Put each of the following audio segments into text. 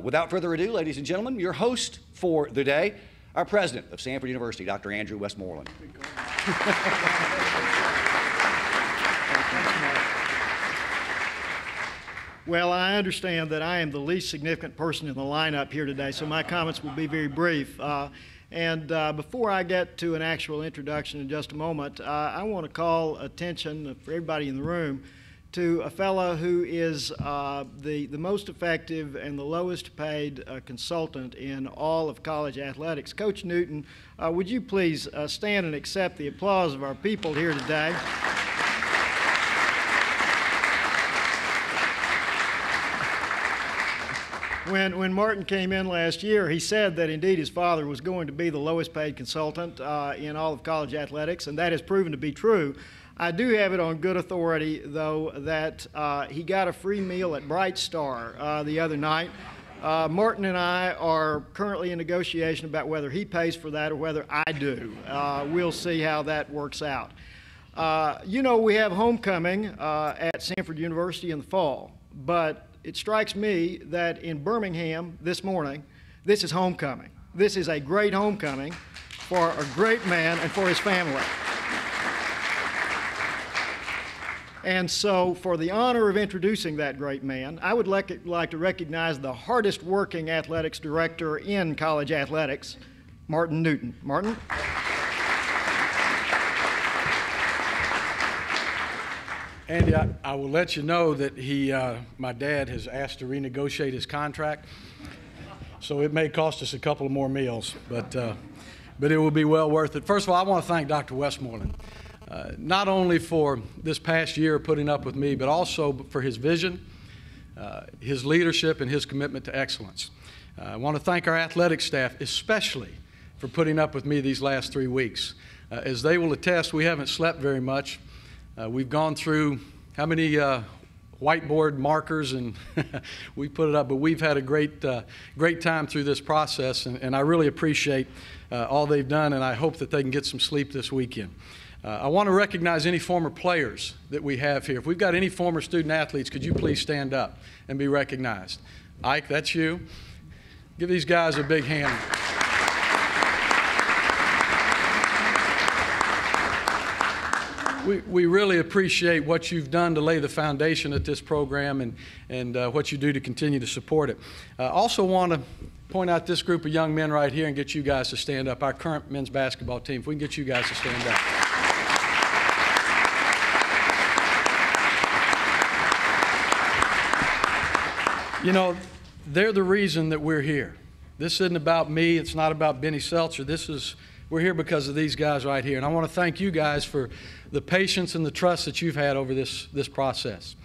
Without further ado, ladies and gentlemen, your host for the day, our president of Samford University, Dr. Andrew Westmoreland. Well, I understand that I am the least significant person in the lineup here today, so my comments will be very brief. Before I get to an actual introduction in just a moment, I want to call attention for everybody in the room to a fellow who is the most effective and the lowest paid consultant in all of college athletics. Coach Newton, would you please stand and accept the applause of our people here today? When Martin came in last year, he said that indeed his father was going to be the lowest paid consultant in all of college athletics, and that has proven to be true. I do have it on good authority, though, that he got a free meal at Bright Star the other night. Martin and I are currently in negotiation about whether he pays for that or whether I do. We'll see how that works out. You know, we have homecoming at Samford University in the fall, but it strikes me that in Birmingham this morning, this is homecoming. This is a great homecoming for a great man and for his family. And so for the honor of introducing that great man, I would like to recognize the hardest working athletics director in college athletics, Martin Newton. Martin? Andy, I will let you know that my dad has asked to renegotiate his contract, so it may cost us a couple of more meals, but it will be well worth it. First of all, I want to thank Dr. Westmoreland, not only for this past year putting up with me, but also for his vision, his leadership, and his commitment to excellence. I want to thank our athletics staff, especially for putting up with me these last 3 weeks. As they will attest, we haven't slept very much. We've gone through how many whiteboard markers, and we put it up, but we've had a great time through this process, and I really appreciate all they've done, and I hope that they can get some sleep this weekend. I want to recognize any former players that we have here. If we've got any former student athletes, could you please stand up and be recognized? Ike, that's you. Give these guys a big hand. We really appreciate what you've done to lay the foundation at this program and what you do to continue to support it. I also want to point out this group of young men right here and get you guys to stand up, our current men's basketball team. If we can get you guys to stand up. You know, they're the reason that we're here. This isn't about me. It's not about Bennie Seltzer. We're here because of these guys right here. And I want to thank you guys for the patience and the trust that you've had over this process.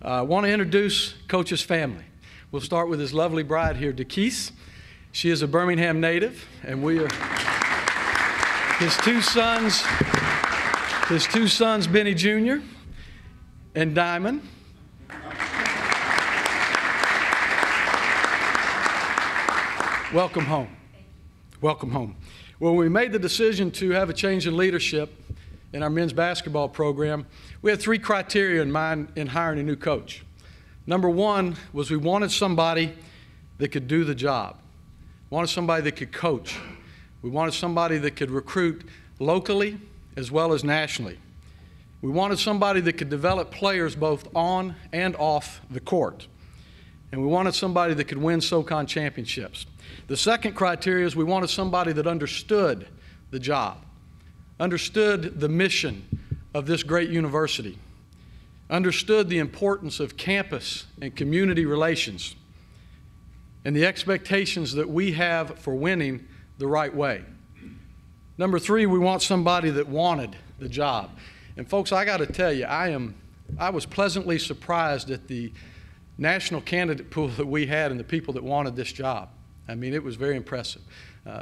I want to introduce Coach's family. We'll start with his lovely bride here, DeKeese. She is a Birmingham native, and we are his two sons, Bennie Jr. and Diamond. Welcome home. Welcome home. When we made the decision to have a change in leadership in our men's basketball program, we had 3 criteria in mind in hiring a new coach. Number 1 was we wanted somebody that could do the job. We wanted somebody that could coach. We wanted somebody that could recruit locally as well as nationally. We wanted somebody that could develop players both on and off the court. And we wanted somebody that could win SoCon championships. The second criteria is we wanted somebody that understood the job, understood the mission of this great university, understood the importance of campus and community relations, and the expectations that we have for winning the right way. Number 3, we want somebody that wanted the job. And folks, I got to tell you, I was pleasantly surprised at the national candidate pool that we had and the people that wanted this job. I mean, it was very impressive.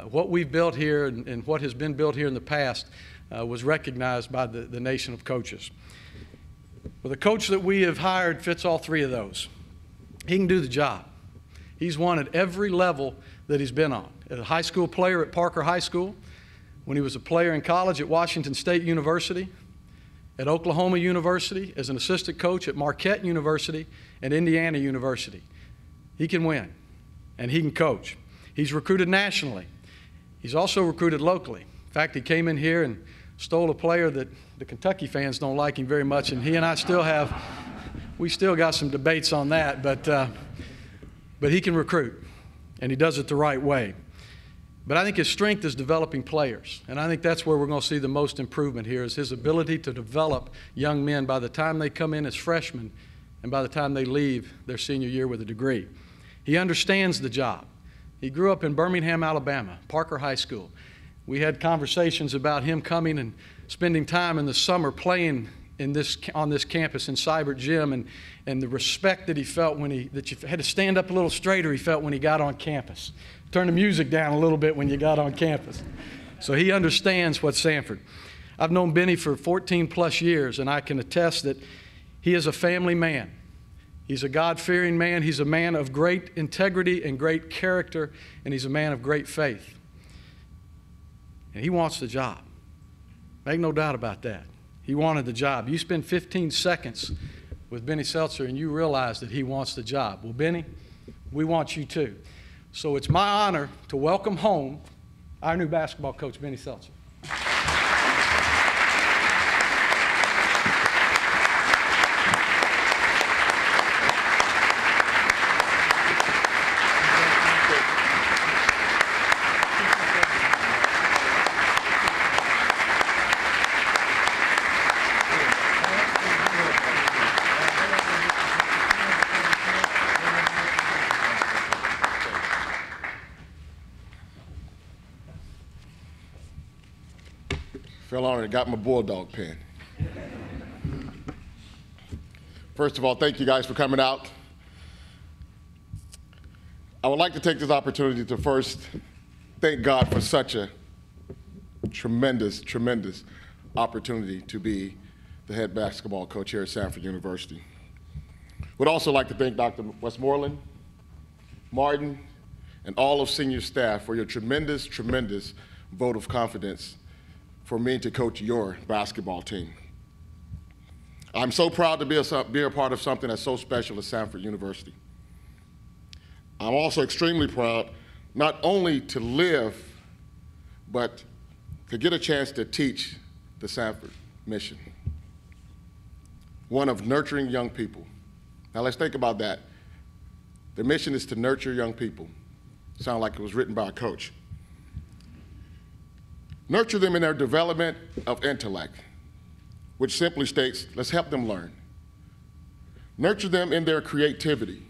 What we've built here and what has been built here in the past was recognized by the nation of coaches. Well, the coach that we have hired fits all 3 of those. He can do the job. He's won at every level that he's been on. As a high school player at Parker High School, when he was a player in college at Washington State University, at Oklahoma University, as an assistant coach at Marquette University and Indiana University. He can win. and he can coach. He's recruited nationally. He's also recruited locally. In fact, he came in here and stole a player that the Kentucky fans don't like him very much, and he and I we still got some debates on that, but he can recruit, and he does it the right way. But I think his strength is developing players, and I think that's where we're going to see the most improvement here, is his ability to develop young men by the time they come in as freshmen and by the time they leave their senior year with a degree. He understands the job. He grew up in Birmingham, Alabama, Parker High School. We had conversations about him coming and spending time in the summer playing on this campus in Seibert Gym, and the respect that he felt that you had to stand up a little straighter he felt when he got on campus. Turn the music down a little bit when you got on campus. So he understands what's Samford. I've known Bennie for 14 plus years, and I can attest that he is a family man. He's a God-fearing man. He's a man of great integrity and great character, and he's a man of great faith. And he wants the job. Make no doubt about that. He wanted the job. You spend 15 seconds with Bennie Seltzer and you realize that he wants the job. Well, Bennie, we want you too. So it's my honor to welcome home our new basketball coach, Bennie Seltzer. Fell on it and got my bulldog pen. First of all, thank you guys for coming out. I would like to take this opportunity to first thank God for such a tremendous, tremendous opportunity to be the head basketball coach here at Samford University. Would also like to thank Dr. Westmoreland, Martin, and all of senior staff for your tremendous, tremendous vote of confidence for me to coach your basketball team. I'm so proud to be a part of something that's so special at Samford University. I'm also extremely proud not only to live, but to get a chance to teach the Samford mission, one of nurturing young people. Now let's think about that. The mission is to nurture young people. Sound like it was written by a coach. Nurture them in their development of intellect, which simply states, let's help them learn. Nurture them in their creativity.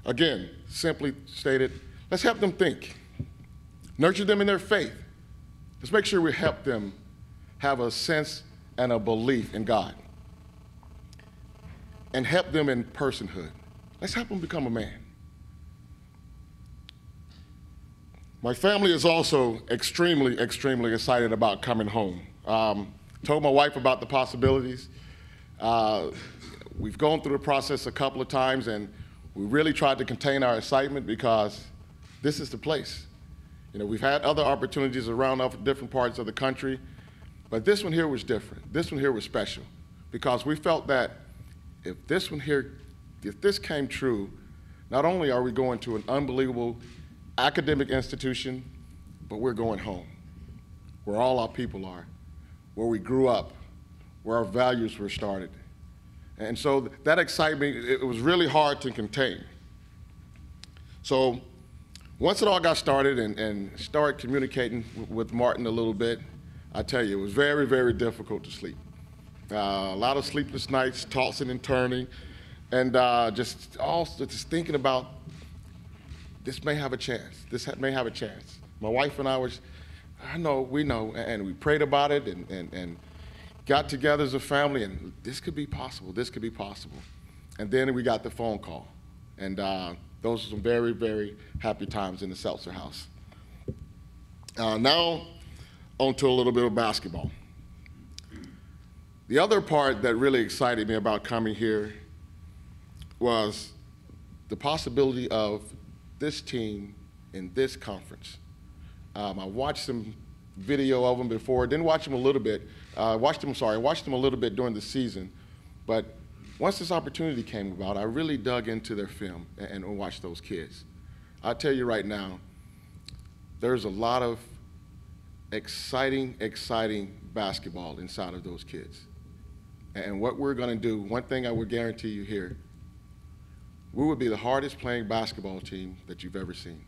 Again, simply stated, let's help them think. Nurture them in their faith. Let's make sure we help them have a sense and a belief in God. And help them in personhood. Let's help them become a man. My family is also extremely, extremely excited about coming home. Told my wife about the possibilities. We've gone through the process a couple of times, and we really tried to contain our excitement because this is the place. You know, we've had other opportunities around different parts of the country, but this one here was different. This one here was special because we felt that if this came true, not only are we going to an unbelievable academic institution, but we're going home, where all our people are, where we grew up, where our values were started. And so that excitement, it was really hard to contain. So once it all got started and started communicating with Martin a little bit, I tell you, it was very, very difficult to sleep. A lot of sleepless nights, tossing and turning, and just thinking about this may have a chance. This may have a chance. My wife and I we know, and we prayed about it and got together as a family, and this could be possible. This could be possible. And then we got the phone call, and those were some very, very happy times in the Seltzer house. Now, on to a little bit of basketball. The other part that really excited me about coming here was the possibility of this team in this conference. I watched some video of them before. Didn't watch them a little bit. Watched them a little bit during the season. But once this opportunity came about, I really dug into their film and watched those kids. I tell you right now, there's a lot of exciting basketball inside of those kids. And what we're going to do, one thing I will guarantee you here, we will be the hardest playing basketball team that you've ever seen.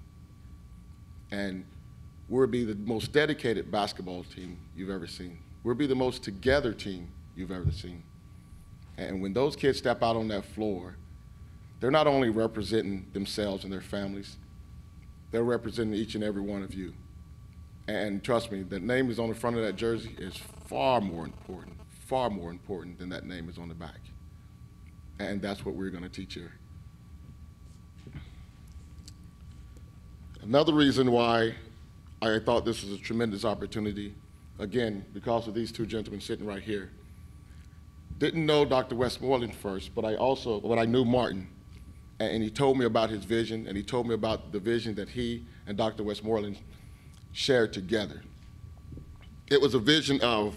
And we'll be the most dedicated basketball team you've ever seen. We'll be the most together team you've ever seen. And when those kids step out on that floor, they're not only representing themselves and their families, they're representing each and every one of you. And trust me, the name is on the front of that jersey is far more important than that name is on the back. And that's what we're going to teach here. Another reason why I thought this was a tremendous opportunity, again, because of these two gentlemen sitting right here. Didn't know Dr. Westmoreland first, but I knew Martin. And he told me about his vision, and he told me about the vision that he and Dr. Westmoreland shared together. It was a vision of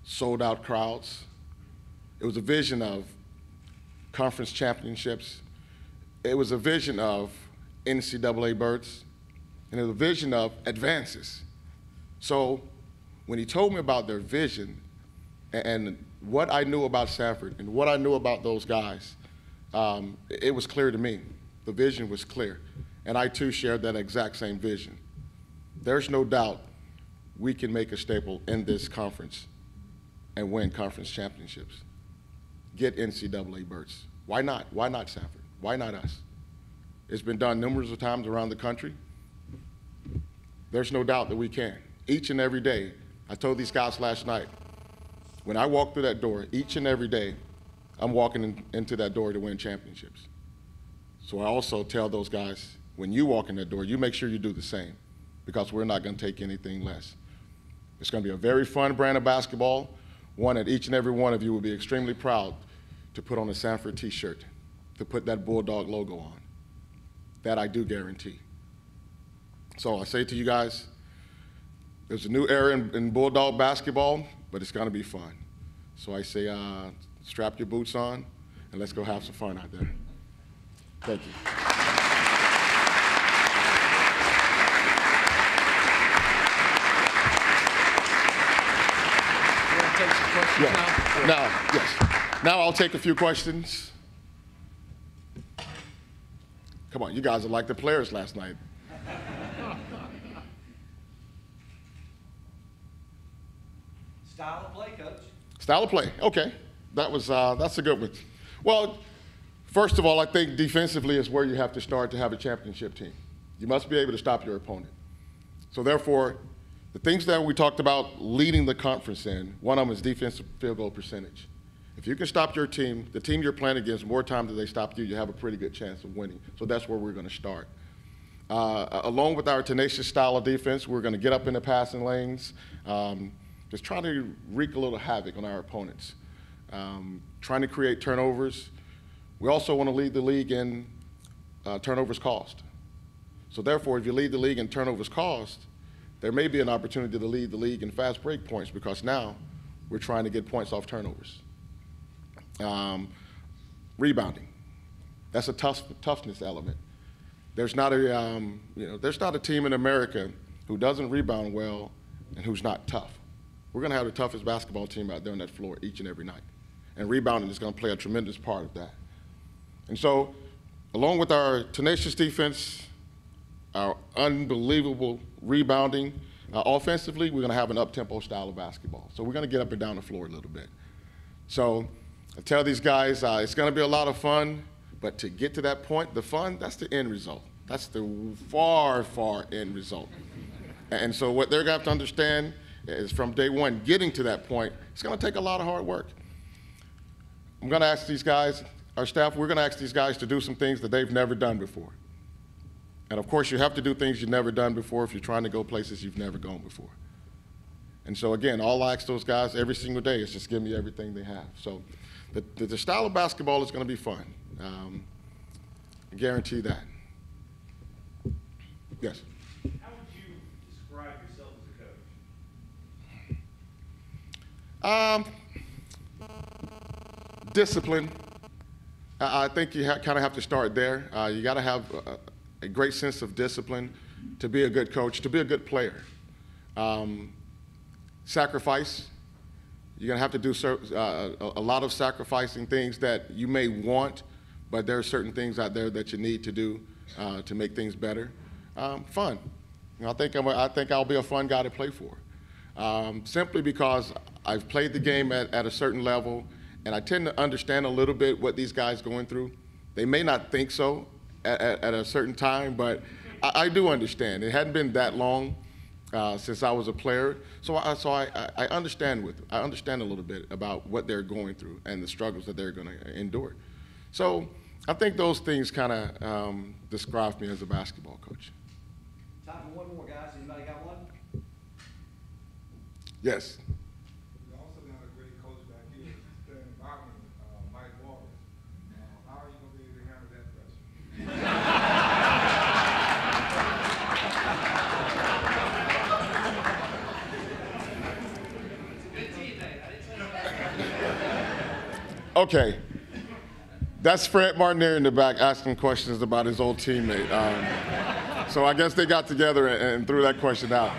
sold-out crowds. It was a vision of conference championships. It was a vision of NCAA berths, and it was a vision of advances. So when he told me about their vision and what I knew about Samford and what I knew about those guys, it was clear to me. The vision was clear. And I too shared that exact same vision. There's no doubt we can make a staple in this conference and win conference championships. Get NCAA berths. Why not? Why not Samford? Why not us? It's been done numerous of times around the country. There's no doubt that we can. Each and every day, I told these guys last night, when I walk through that door, each and every day, I'm walking into that door to win championships. So I also tell those guys, when you walk in that door, you make sure you do the same, because we're not going to take anything less. It's going to be a very fun brand of basketball, one that each and every one of you will be extremely proud to put on a Samford t-shirt, to put that Bulldog logo on. That I do guarantee. So I say to you guys, there's a new era in Bulldog basketball, but it's going to be fun. So I say, strap your boots on, and let's go have some fun out there. Thank you. You want to take some questions now? Yes. Now I'll take a few questions. Come on, you guys are like the players last night. Style of play, Coach. Style of play, okay. That's a good one. Well, first of all, I think defensively is where you have to start to have a championship team. You must be able to stop your opponent. So therefore, the things that we talked about leading the conference in, one of them is defensive field goal percentage. If you can stop your team, the team you're playing against, more times than they stop you, you have a pretty good chance of winning. So that's where we're going to start. Along with our tenacious style of defense, we're going to get up in the passing lanes, just trying to wreak a little havoc on our opponents, trying to create turnovers. We also want to lead the league in turnovers caused. So therefore, if you lead the league in turnovers caused, there may be an opportunity to lead the league in fast break points, because now we're trying to get points off turnovers. Rebounding, that's a toughness element. There's not a team in America who doesn't rebound well and who's not tough. We're going to have the toughest basketball team out there on that floor each and every night, and rebounding is going to play a tremendous part of that. And so, along with our tenacious defense, our unbelievable rebounding, offensively, we're going to have an up-tempo style of basketball. So we're going to get up and down the floor a little bit. So I tell these guys, it's going to be a lot of fun, but to get to that point, the fun, that's the end result. That's the far, far end result. And so what they're going to have to understand is from day one, getting to that point, it's going to take a lot of hard work. I'm going to ask these guys, our staff, we're going to ask these guys to do some things that they've never done before. And of course, you have to do things you've never done before if you're trying to go places you've never gone before. And so again, all I ask those guys every single day is just give me everything they have. So the style of basketball is going to be fun. I guarantee that. Yes? How would you describe yourself as a coach? Discipline. I think you kind of have to start there. You got to have a great sense of discipline to be a good coach, to be a good player. Sacrifice. You're going to have to do a lot of sacrificing things that you may want, but there are certain things out there that you need to do to make things better. Fun. You know, I think I'll be a fun guy to play for. Simply because I've played the game at a certain level, and I tend to understand a little bit what these guys are going through. They may not think so at a certain time, but I do understand. It hadn't been that long since I was a player, so I understand a little bit about what they're going through and the struggles that they're going to endure. So I think those things kind of describe me as a basketball coach. Time for one more, guys. Anybody got one? Yes. You also got a great coach back here, playing environment, Mike Walker. How are you going to be able to handle that pressure? Okay. That's Fred Martinier in the back asking questions about his old teammate. So I guess they got together and threw that question out.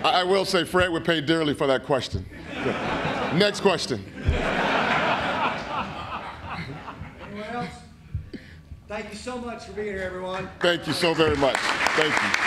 I will say Fred would pay dearly for that question. Next question. Anyone else? Thank you so much for being here, everyone. Thank you so very much. Thank you.